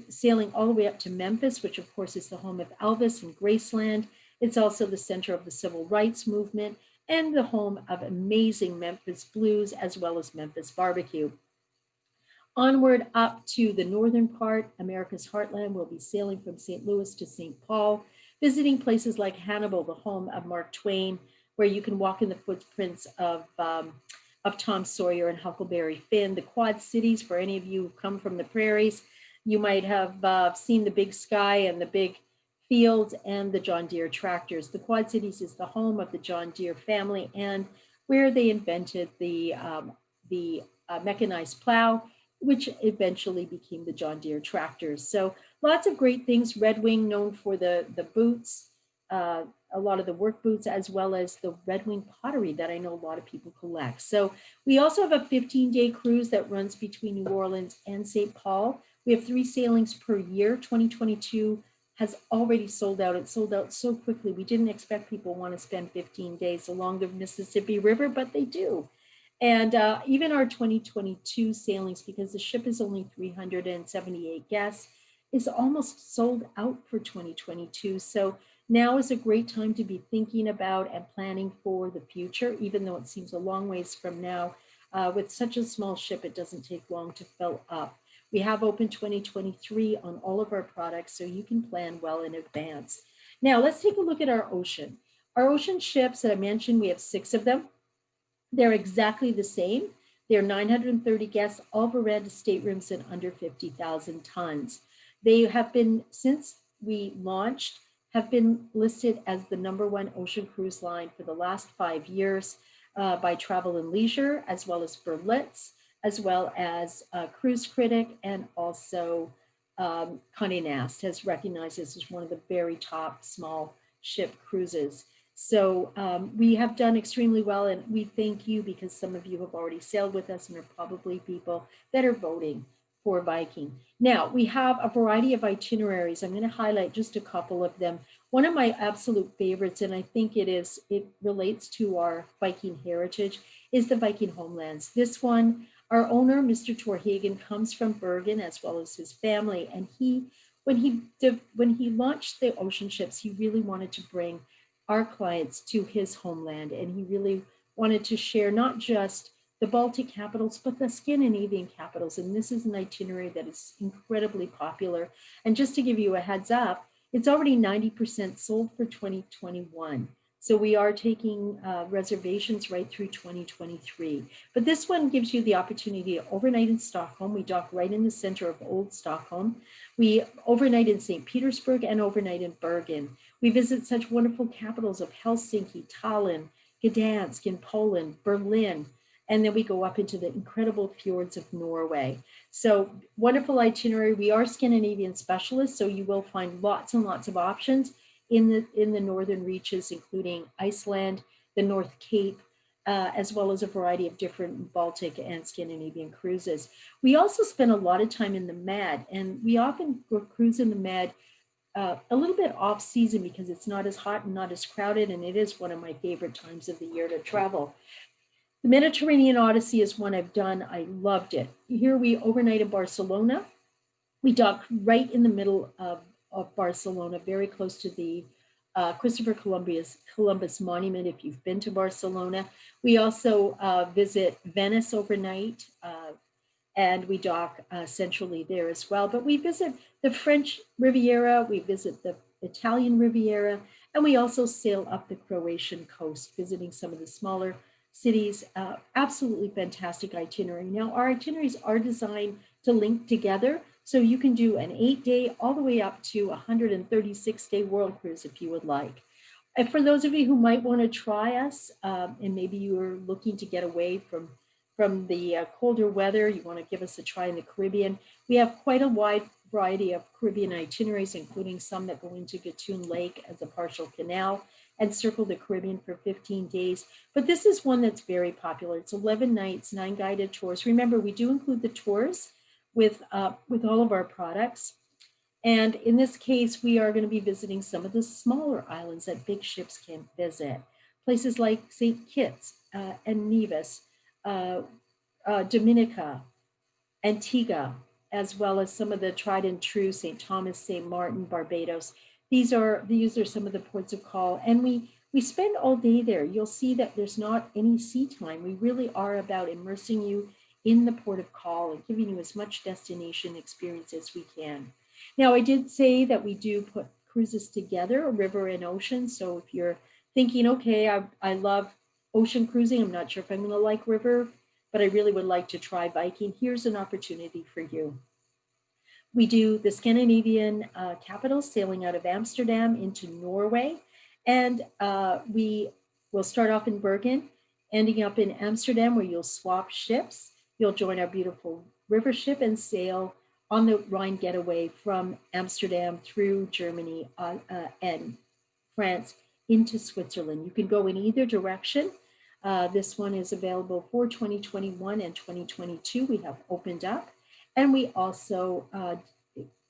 B: sailing all the way up to Memphis, which of course is the home of Elvis and Graceland. It's also the center of the civil rights movement and the home of amazing Memphis blues, as well as Memphis barbecue. Onward up to the northern part, America's heartland, we'll be sailing from St. Louis to St. Paul, visiting places like Hannibal, the home of Mark Twain, where you can walk in the footprints of Tom Sawyer and Huckleberry Finn. The Quad Cities, for any of you who come from the prairies, you might have seen the Big Sky and the big fields and the John Deere tractors. The Quad Cities is the home of the John Deere family and where they invented the mechanized plow, which eventually became the John Deere tractors. So lots of great things. Red Wing, known for the boots, a lot of the work boots, as well as the Red Wing pottery that I know a lot of people collect. So we also have a 15-day cruise that runs between New Orleans and St. Paul. We have 3 sailings per year, 2022 has already sold out. It sold out so quickly. We didn't expect people want to spend 15 days along the Mississippi River, but they do. And even our 2022 sailings, because the ship is only 378 guests, is almost sold out for 2022. So now is a great time to be thinking about and planning for the future, even though it seems a long ways from now. With such a small ship, it doesn't take long to fill up. We have open 2023 on all of our products, so you can plan well in advance. Now, let's take a look at our ocean. Our ocean ships that I mentioned, we have 6 of them. They're exactly the same. They're 930 guests, all Veranda staterooms and under 50,000 tons. They have been, since we launched, have been listed as the #1 ocean cruise line for the last 5 years by Travel and Leisure, as well as Berlitz, as well as Cruise Critic, and also Condé Nast has recognized this as one of the very top small ship cruises. So we have done extremely well, and we thank you because some of you have already sailed with us and are probably people that are voting for Viking. Now, we have a variety of itineraries. I'm going to highlight just a couple of them. One of my absolute favorites, and I think it relates to our Viking heritage, is the Viking homelands. This one, our owner, Mr. Torhagen, comes from Bergen as well as his family, and when he launched the ocean ships, he really wanted to bring our clients to his homeland. And he really wanted to share not just the Baltic capitals, but the Scandinavian capitals. And this is an itinerary that is incredibly popular. And just to give you a heads up, it's already 90% sold for 2021. So we are taking reservations right through 2023. But this one gives you the opportunity to overnight in Stockholm. We dock right in the center of Old Stockholm. We overnight in St. Petersburg and overnight in Bergen. We visit such wonderful capitals of Helsinki, Tallinn, Gdansk in Poland, Berlin, and then we go up into the incredible fjords of Norway. So wonderful itinerary. We are Scandinavian specialists, so you will find lots and lots of options in the northern reaches, including Iceland, the North Cape, as well as a variety of different Baltic and Scandinavian cruises. We also spend a lot of time in the Med, and we often cruise in the Med a little bit off season because it's not as hot and not as crowded, and it is one of my favorite times of the year to travel. The Mediterranean Odyssey is one I've done. I loved it. Here we overnight in Barcelona. We dock right in the middle of Barcelona, very close to the Christopher Columbus Monument, if you've been to Barcelona. We also visit Venice overnight, and we dock centrally there as well. But we visit the French Riviera, we visit the Italian Riviera, and we also sail up the Croatian coast, visiting some of the smaller cities. Absolutely fantastic itinerary. Now, our itineraries are designed to link together, so you can do an 8-day all the way up to a 136-day world cruise if you would like. And for those of you who might want to try us, and maybe you are looking to get away from the colder weather, you want to give us a try in the Caribbean, we have quite a wide variety of Caribbean itineraries, including some that go into Gatun Lake as a partial canal and circle the Caribbean for 15 days. But this is one that's very popular. It's 11 nights, 9 guided tours. Remember, we do include the tours with all of our products. And in this case, we are going to be visiting some of the smaller islands that big ships can't visit. Places like St. Kitts and Nevis, Dominica, Antigua, as well as some of the tried and true St. Thomas, St. Martin, Barbados. These are some of the ports of call, and we spend all day there. You'll see that there's not any sea time. We really are about immersing you in the port of call and giving you as much destination experience as we can. Now, I did say that we do put cruises together, river and ocean. So if you're thinking, okay, I love ocean cruising, I'm not sure if I'm going to like river, but I really would like to try Viking, here's an opportunity for you. We do the Scandinavian capitals, sailing out of Amsterdam into Norway. And we will start off in Bergen, ending up in Amsterdam, where you'll swap ships. You'll join our beautiful river ship and sail on the Rhine getaway from Amsterdam through Germany and France into Switzerland. You can go in either direction. This one is available for 2021 and 2022. We have opened up. And we also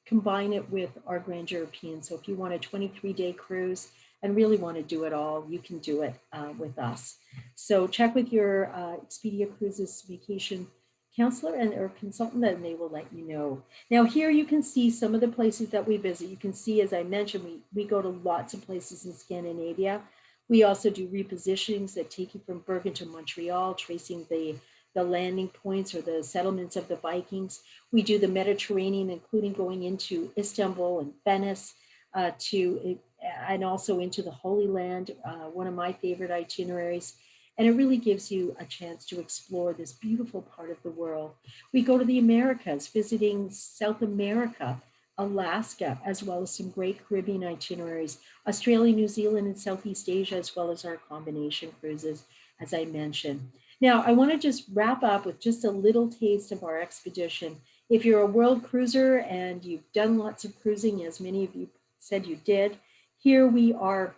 B: combine it with our Grand European. So if you want a 23-day cruise and really want to do it all, you can do it with us. So check with your Expedia Cruises vacation counselor and or consultant, and they will let you know. Now here you can see some of the places that we visit. You can see, as I mentioned, we go to lots of places in Scandinavia. We also do repositionings that take you from Bergen to Montreal, tracing the landing points or the settlements of the Vikings. We do the Mediterranean, including going into Istanbul and Venice, and also into the Holy Land, one of my favorite itineraries. And it really gives you a chance to explore this beautiful part of the world. We go to the Americas, visiting South America, Alaska, as well as some great Caribbean itineraries, Australia, New Zealand, and Southeast Asia, as well as our combination cruises, as I mentioned. Now, I want to just wrap up with just a little taste of our expedition. If you're a world cruiser and you've done lots of cruising, as many of you said you did, here we are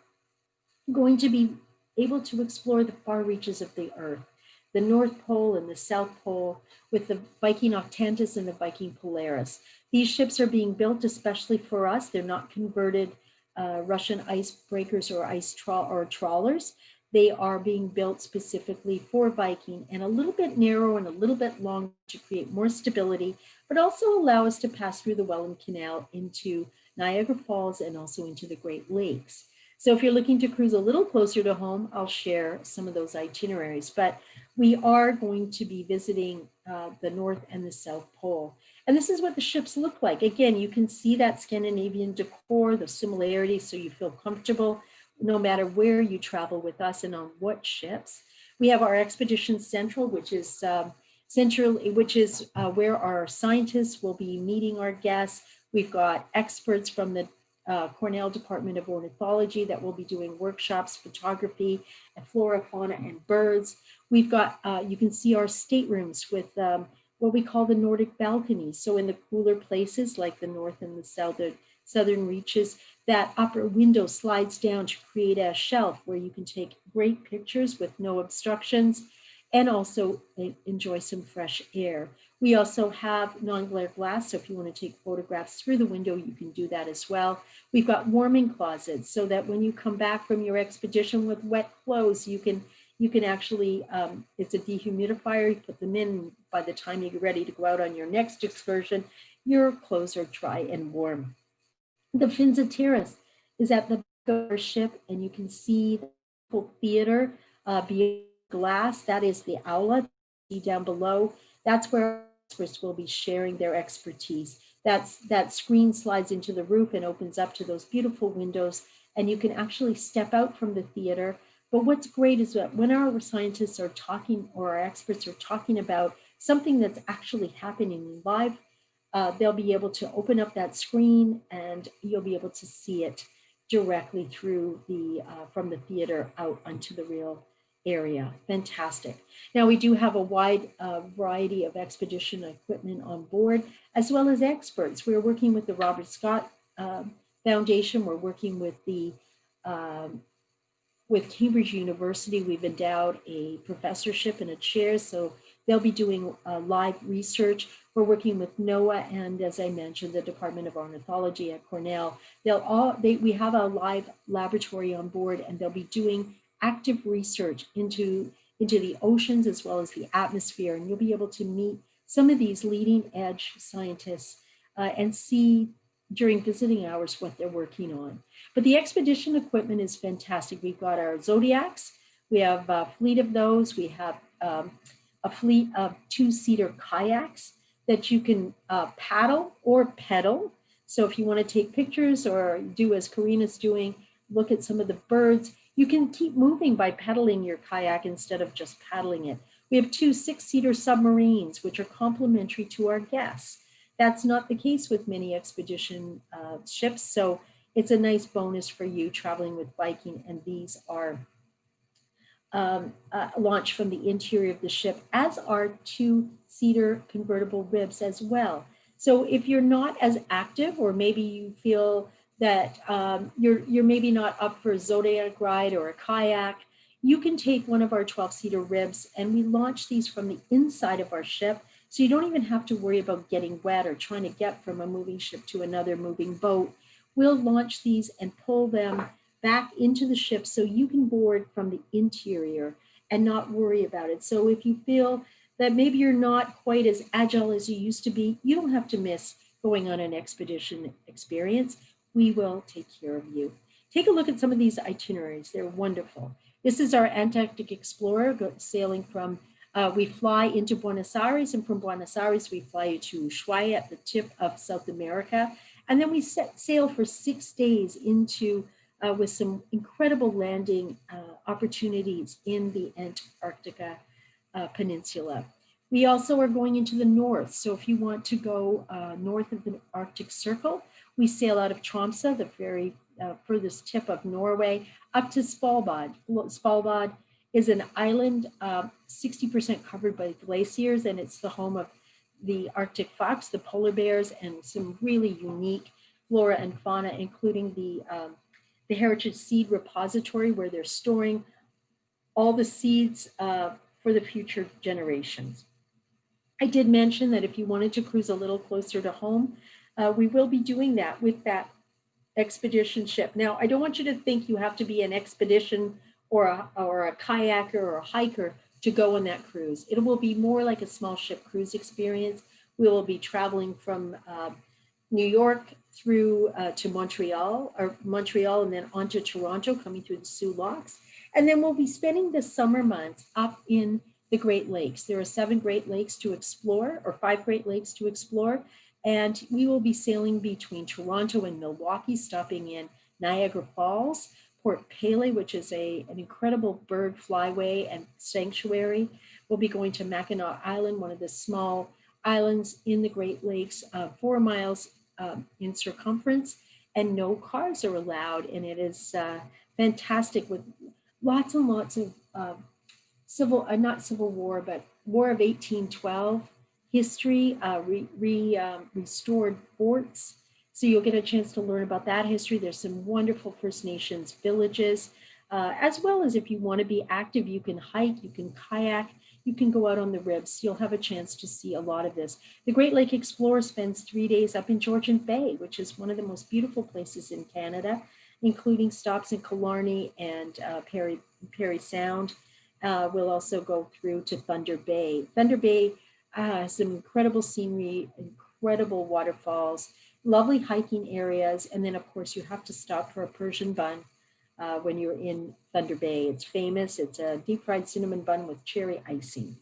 B: going to be able to explore the far reaches of the Earth, the North Pole and the South Pole, with the Viking Octantis and the Viking Polaris. These ships are being built especially for us. They're not converted Russian icebreakers or trawlers. They are being built specifically for Viking and a little bit narrow and a little bit long to create more stability, but also allow us to pass through the Welland Canal into Niagara Falls and also into the Great Lakes. So if you're looking to cruise a little closer to home, I'll share some of those itineraries. But we are going to be visiting the North and the South Pole. And this is what the ships look like. Again, you can see that Scandinavian decor, the similarities, so you feel comfortable no matter where you travel with us and on what ships. We have our Expedition Central, which is where our scientists will be meeting our guests. We've got experts from the Cornell Department of Ornithology that will be doing workshops, photography, and flora, fauna, and birds. We've got, you can see our staterooms with what we call the Nordic balconies. So in the cooler places like the north and the southern reaches, that upper window slides down to create a shelf where you can take great pictures with no obstructions and also enjoy some fresh air. We also have non-glare glass, so if you want to take photographs through the window, you can do that as well. We've got warming closets so that when you come back from your expedition with wet clothes, you can actually, it's a dehumidifier, you put them in, by the time you get ready to go out on your next excursion, your clothes are dry and warm. The Finza Terrace is at the back of our ship, and you can see the whole theater beyond glass. That is the aula. See down below. That's where experts will be sharing their expertise. That screen slides into the roof and opens up to those beautiful windows, and you can actually step out from the theater. But what's great is that when our scientists are talking or our experts are talking about something that's actually happening live, they'll be able to open up that screen and you'll be able to see it directly through from the theater out onto the real area. Fantastic. Now we do have a wide variety of expedition equipment on board, as well as experts. We're working with the Robert Scott Foundation. We're working with with Cambridge University. We've endowed a professorship and a chair, so they'll be doing live research. We're working with NOAA and, as I mentioned, the Department of Ornithology at Cornell. We have a live laboratory on board, and they'll be doing active research into the oceans as well as the atmosphere. And you'll be able to meet some of these leading edge scientists and see during visiting hours what they're working on. But the expedition equipment is fantastic. We've got our Zodiacs. We have a fleet of those. We have a fleet of 2-seater kayaks that you can paddle or pedal. So if you want to take pictures or do as Karina's doing, look at some of the birds, you can keep moving by pedaling your kayak instead of just paddling it. We have 2 6-seater submarines, which are complementary to our guests. That's not the case with many expedition ships, so it's a nice bonus for you traveling with Viking, and these are launched from the interior of the ship, as are 2-seater convertible ribs as well. So if you're not as active, or maybe you feel that you're maybe not up for a Zodiac ride or a kayak, you can take one of our 12-seater ribs, and we launch these from the inside of our ship. So you don't even have to worry about getting wet or trying to get from a moving ship to another moving boat. We'll launch these and pull them back into the ship so you can board from the interior and not worry about it. So if you feel that maybe you're not quite as agile as you used to be, you don't have to miss going on an expedition experience. We will take care of you. Take a look at some of these itineraries. They're wonderful. This is our Antarctic Explorer sailing from, we fly into Buenos Aires, and from Buenos Aires, we fly to Ushuaia at the tip of South America. And then we sail for 6 days into, with some incredible landing opportunities in the Antarctica Peninsula. We also are going into the north. So if you want to go north of the Arctic Circle, we sail out of Tromsø, the very furthest tip of Norway, up to Svalbard. Svalbard is an island 60% covered by glaciers, and it's the home of the Arctic fox, the polar bears, and some really unique flora and fauna, including the Heritage Seed Repository, where they're storing all the seeds for the future generations. I did mention that if you wanted to cruise a little closer to home, we will be doing that with that expedition ship. Now, I don't want you to think you have to be an expedition or a kayaker or a hiker to go on that cruise. It will be more like a small ship cruise experience. We will be traveling from New York through to Montreal, and then on to Toronto, coming through the Soo Locks. And then we'll be spending the summer months up in the Great Lakes. There are 7 Great Lakes to explore, or 5 Great Lakes to explore. And we will be sailing between Toronto and Milwaukee, stopping in Niagara Falls, Port Paley, which is an incredible bird flyway and sanctuary. We'll be going to Mackinac Island, one of the small islands in the Great Lakes, 4 miles in circumference, and no cars are allowed. And it is fantastic with lots and lots of not Civil War, but War of 1812 history, restored forts. So you'll get a chance to learn about that history. There's some wonderful First Nations villages, as well as if you want to be active, you can hike, you can kayak, you can go out on the ribs. You'll have a chance to see a lot of this. The Great Lake Explorer spends 3 days up in Georgian Bay, which is one of the most beautiful places in Canada, including stops in Killarney and Parry Sound. We'll also go through to Thunder Bay. Thunder Bay has some incredible scenery, incredible waterfalls, lovely hiking areas. And then, of course, you have to stop for a Persian bun when you're in Thunder Bay. It's famous. It's a deep fried cinnamon bun with cherry icing.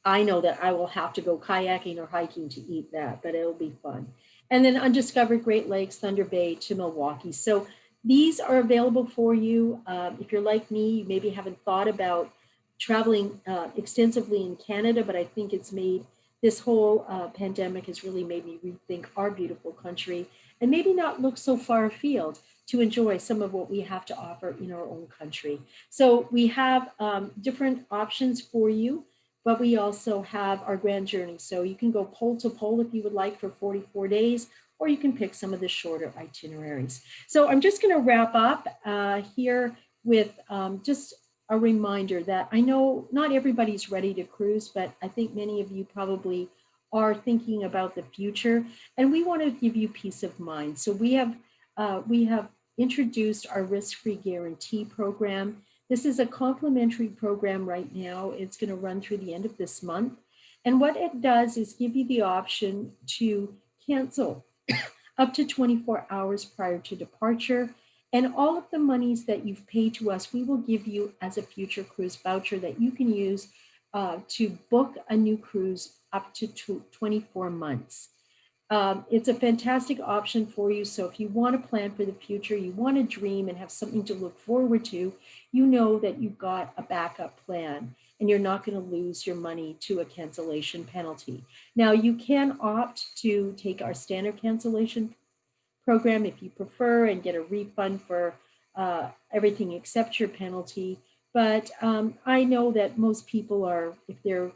B: I know that I will have to go kayaking or hiking to eat that, but it'll be fun. And then Undiscovered Great Lakes, Thunder Bay to Milwaukee. So these are available for you. If you're like me, you maybe haven't thought about traveling extensively in Canada, but I think it's made this whole pandemic has really made me rethink our beautiful country and maybe not look so far afield to enjoy some of what we have to offer in our own country. So we have different options for you, but we also have our grand journey. So you can go pole to pole if you would like for 44 days, or you can pick some of the shorter itineraries. So I'm just going to wrap up here with just a reminder that I know not everybody's ready to cruise, but I think many of you probably are thinking about the future, and we want to give you peace of mind. So we have introduced our risk-free guarantee program. This is a complimentary program right now. It's going to run through the end of this month. And what it does is give you the option to cancel up to 24 hours prior to departure. And all of the monies that you've paid to us, we will give you as a future cruise voucher that you can use to book a new cruise up to 24 months. It's a fantastic option for you. So if you want to plan for the future, you want to dream and have something to look forward to, you know that you've got a backup plan and you're not going to lose your money to a cancellation penalty. Now, you can opt to take our standard cancellation program if you prefer and get a refund for everything except your penalty. But I know that most people are, if they're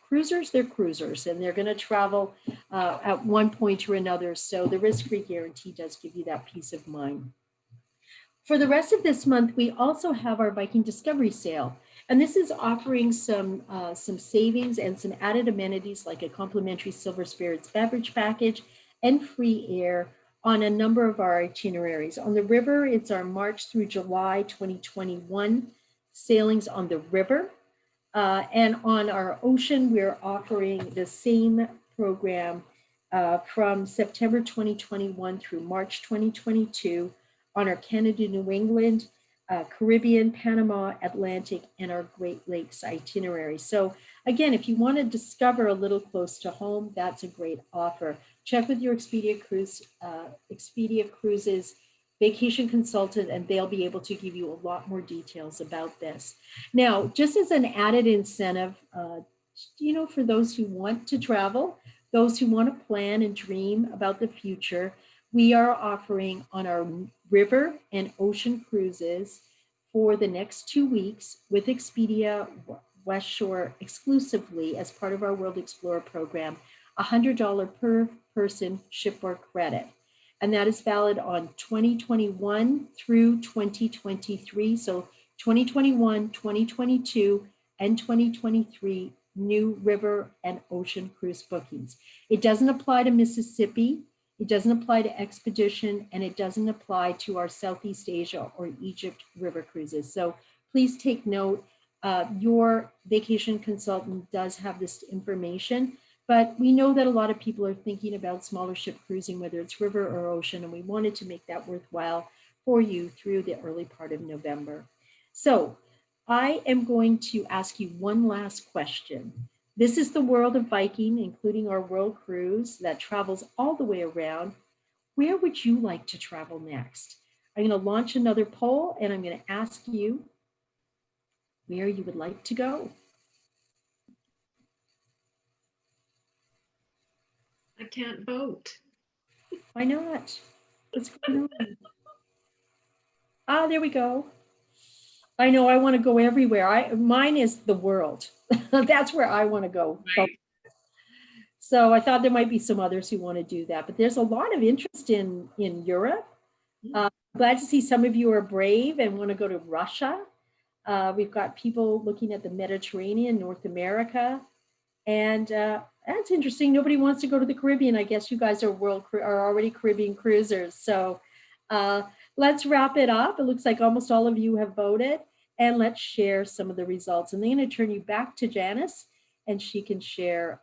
B: cruisers, they're cruisers, and they're going to travel at one point or another. So the risk-free guarantee does give you that peace of mind. For the rest of this month, we also have our Viking Discovery Sale. And this is offering some savings and some added amenities like a complimentary silver spirits beverage package and free air on a number of our itineraries. On the river, it's our March through July 2021 sailings on the river. And on our ocean, we're offering the same program from September 2021 through March 2022 on our Canada, New England, Caribbean, Panama, Atlantic, and our Great Lakes itinerary. So again, if you want to discover a little close to home, that's a great offer. Check with your Expedia Cruises vacation consultant, and they'll be able to give you a lot more details about this. Now, just as an added incentive, for those who want to travel, those who want to plan and dream about the future, we are offering on our river and ocean cruises for the next 2 weeks with Expedia West Shore exclusively as part of our World Explorer program, $100 per person shipboard credit. And that is valid on 2021 through 2023. So 2021, 2022, and 2023 new river and ocean cruise bookings. It doesn't apply to Mississippi, it doesn't apply to Expedition, and it doesn't apply to our Southeast Asia or Egypt river cruises. So please take note, your vacation consultant does have this information. But we know that a lot of people are thinking about smaller ship cruising, whether it's river or ocean, and we wanted to make that worthwhile for you through the early part of November. So I am going to ask you one last question. This is the world of Viking, including our world cruise that travels all the way around. Where would you like to travel next? I'm going to launch another poll, and I'm going to ask you where you would like to go.
A: I can't vote.
B: Why not? What's going on? Ah, there we go. I know I want to go everywhere. Mine is the world. That's where I want to go.
A: Right.
B: So I thought there might be some others who want to do that, but there's a lot of interest in Europe. Glad to see some of you are brave and want to go to Russia. We've got people looking at the Mediterranean, North America, and that's interesting. Nobody wants to go to the Caribbean. I guess you guys are already Caribbean cruisers. So let's wrap it up. It looks like almost all of you have voted, and let's share some of the results. And I'm going to turn you back to Janice, and she can share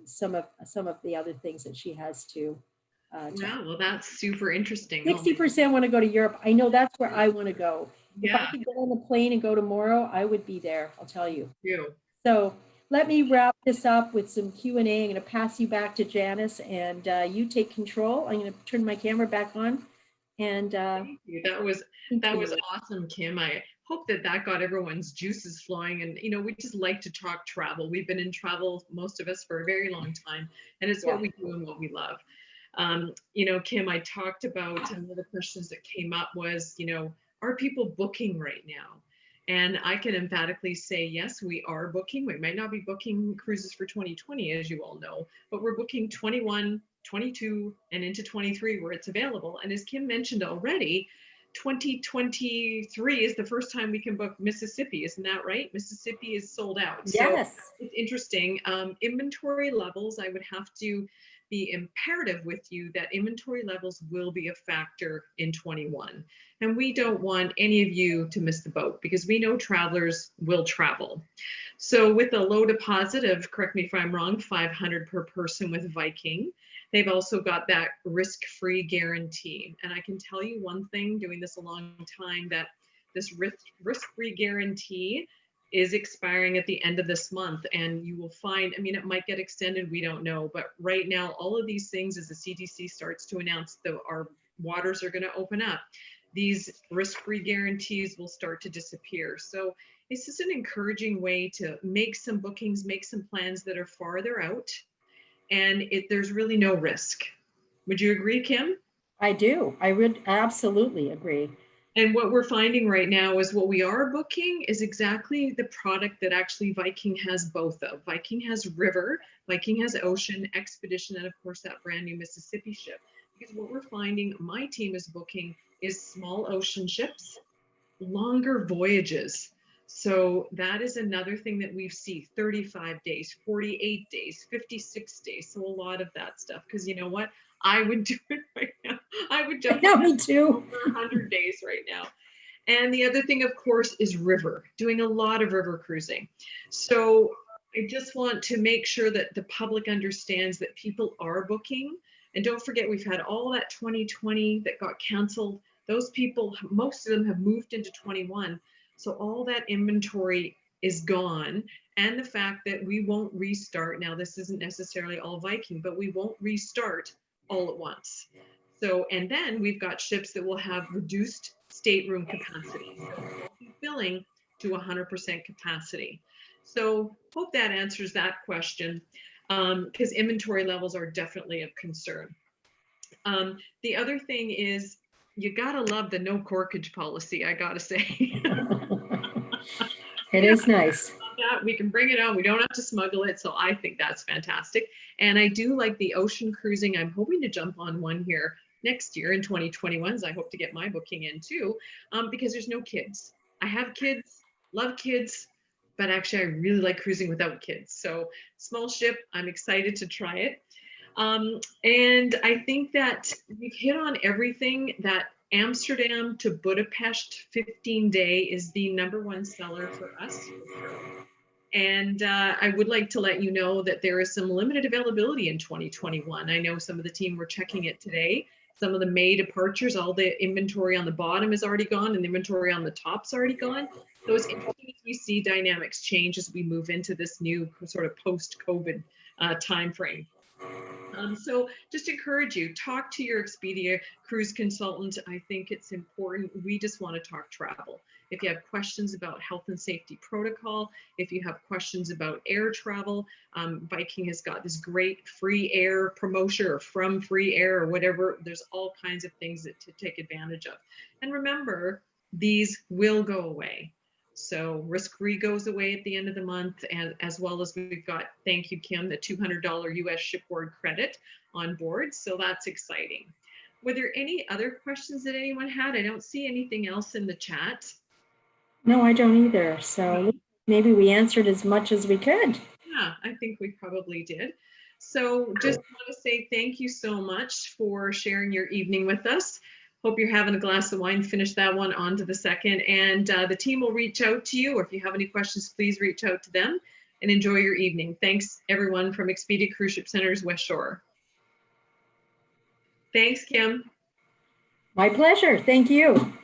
B: some of the other things that she has to.
A: Wow, well, that's super interesting.
B: 60% want to go to Europe. I know that's where I want to go.
A: Yeah.
B: If I could get on the plane and go tomorrow, I would be there. I'll tell you.
A: Yeah.
B: So let me wrap this up with some Q&A. I'm going to pass you back to Janice, and you take control. I'm going to turn my camera back on. And
A: thank you. That was awesome, Kim. I hope that got everyone's juices flowing. And we just like to talk travel. We've been in travel, most of us, for a very long time, and it's what we do and what we love. Kim, I talked about one of the questions that came up was, are people booking right now? And I can emphatically say, yes, we are booking. We might not be booking cruises for 2020, as you all know, but we're booking 21, 22, and into 23 where it's available. And as Kim mentioned already, 2023 is the first time we can book Mississippi. Isn't that right? Mississippi is sold out.
B: Yes.
A: So it's interesting. Inventory levels, I would have to be imperative with you that inventory levels will be a factor in 21. And we don't want any of you to miss the boat because we know travelers will travel. So with a low deposit of, correct me if I'm wrong, $500 per person with Viking, they've also got that risk-free guarantee. And I can tell you one thing, doing this a long time, that this risk-free guarantee is expiring at the end of this month. And you will find, it might get extended, we don't know. But right now, all of these things, as the CDC starts to announce that our waters are going to open up, these risk-free guarantees will start to disappear. So it's just an encouraging way to make some bookings, make some plans that are farther out. And there's really no risk. Would you agree, Kim?
B: I do. I would absolutely agree.
A: And what we're finding right now is what we are booking is exactly the product that actually Viking has both of. Viking has river, Viking has ocean, Expedition, and of course that brand new Mississippi ship. Because what we're finding my team is booking is small ocean ships, longer voyages. So that is another thing that we see: 35 days, 48 days, 56 days. So a lot of that stuff, because you know what? I would do it right now. I would jump
B: Yeah,
A: on
B: me
A: that
B: too.
A: for 100 days right now. And the other thing, of course, is river, doing a lot of river cruising. So I just want to make sure that the public understands that people are booking. And don't forget, we've had all that 2020 that got canceled. Those people, most of them have moved into 21. So all that inventory is gone. And the fact that we won't restart. Now, this isn't necessarily all Viking, but we won't restart all at once. So, and then we've got ships that will have reduced stateroom capacity. So we won't be filling to 100% capacity. So hope that answers that question, because inventory levels are definitely of concern. The other thing is, you gotta love the no corkage policy, I gotta say.
B: It is nice.
A: That we can bring it out, we don't have to smuggle it, so I think that's fantastic. And I do like the ocean cruising. I'm hoping to jump on one here next year in 2021. I hope to get my booking in too, because there's no kids. I have kids, love kids, but actually I really like cruising without kids. So small ship, I'm excited to try it. And I think that we've hit on everything. That Amsterdam to Budapest 15-day is the #1 seller for us, for sure. And I would like to let you know that there is some limited availability in 2021. I know some of the team were checking it today. Some of the May departures, all the inventory on the bottom is already gone, and the inventory on the top's already gone. So it's interesting if you see dynamics change as we move into this new sort of post-COVID timeframe. So just encourage you, talk to your Expedia cruise consultant. I think it's important. We just want to talk travel. If you have questions about health and safety protocol, if you have questions about air travel, Viking has got this great free air promotion, or from free air, or whatever. There's all kinds of things that to take advantage of. And remember, these will go away. So risk-free goes away at the end of the month, and as well as we've got, thank you, Kim, the $200 US shipboard credit on board. So that's exciting. Were there any other questions that anyone had? I don't see anything else in the chat.
B: No, I don't either. So maybe we answered as much as we could.
A: Yeah, I think we probably did. So just want to say thank you so much for sharing your evening with us. Hope you're having a glass of wine, finish that one on to the second. And the team will reach out to you, or if you have any questions, please reach out to them, and enjoy your evening. Thanks everyone from Expedia Cruise Ship Centers West Shore. Thanks, Kim.
B: My pleasure. Thank you.